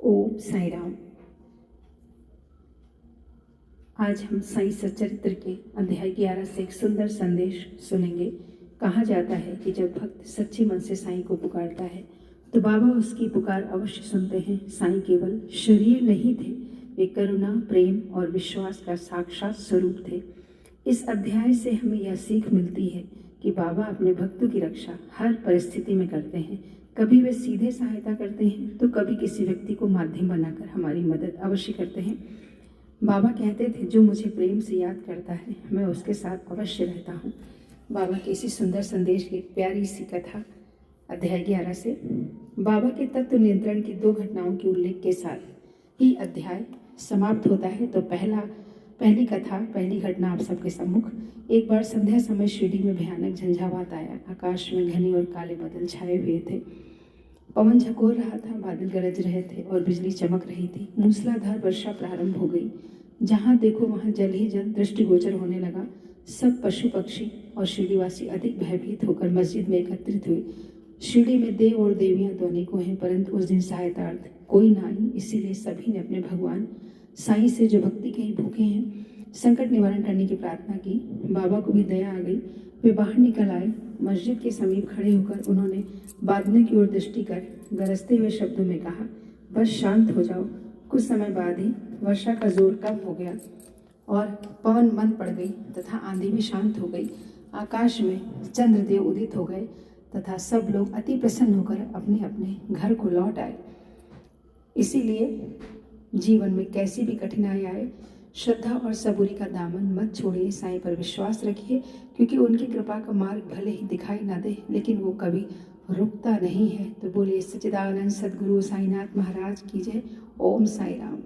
ओम साई राम। आज हम साई सच्चरित्र के अध्याय 11 से एक सुंदर संदेश सुनेंगे। कहा जाता है कि जब भक्त सच्चे मन से साईं को पुकारता है तो बाबा उसकी पुकार अवश्य सुनते हैं। साईं केवल शरीर नहीं थे, वे करुणा, प्रेम और विश्वास का साक्षात स्वरूप थे। इस अध्याय से हमें यह सीख मिलती है कि बाबा अपने भक्तों की रक्षा हर परिस्थिति में करते हैं। कभी वे सीधे सहायता करते हैं तो कभी किसी व्यक्ति को माध्यम बनाकर हमारी मदद अवश्य करते हैं। बाबा कहते थे, जो मुझे प्रेम से याद करता है मैं उसके साथ अवश्य रहता हूँ। बाबा के इसी सुंदर संदेश की प्यारी सी कथा अध्याय 11 से बाबा के तत्व नियंत्रण की 2 घटनाओं के उल्लेख के साथ ही अध्याय समाप्त होता है। तो पहली घटना आप सबके सम्मुख। एक बार संध्या समय शिरडी में भयानक झंझावात आया। आकाश में घने और काले बादल छाए हुए थे। पवन झकोर रहा था, बादल गरज रहे थे और बिजली चमक रही थी। मूसलाधार वर्षा प्रारंभ हो गई। जहाँ देखो वहाँ जल ही जल दृष्टिगोचर होने लगा। सब पशु पक्षी और शिरडीवासी अधिक भयभीत होकर मस्जिद में एकत्रित हुए। शिरडी में देव और देवियां तो अनेकों हैं, परंतु उस दिन सहायतार्थ कोई ना आई। इसीलिए सभी ने अपने भगवान साईं से, जो भक्ति के ही भूखे हैं, संकट निवारण करने की प्रार्थना की। बाबा को भी दया आ गई। वे बाहर निकल आए। मस्जिद के समीप खड़े होकर उन्होंने बादलों की ओर दृष्टि कर गरजते हुए शब्दों में कहा, बस शांत हो जाओ। कुछ समय बाद ही वर्षा का जोर कम हो गया और पवन मंद पड़ गई तथा आंधी भी शांत हो गई। आकाश में चंद्रदेव उदित हो गए तथा सब लोग अति प्रसन्न होकर अपने अपने घर को लौट आए। इसीलिए जीवन में कैसी भी कठिनाई आए, श्रद्धा और सबूरी का दामन मत छोड़िए। साईं पर विश्वास रखिए, क्योंकि उनकी कृपा का मार्ग भले ही दिखाई ना दे, लेकिन वो कभी रुकता नहीं है। तो बोलिए सच्चिदानंद सद्गुरु साईनाथ महाराज की जय। ओम साई राम।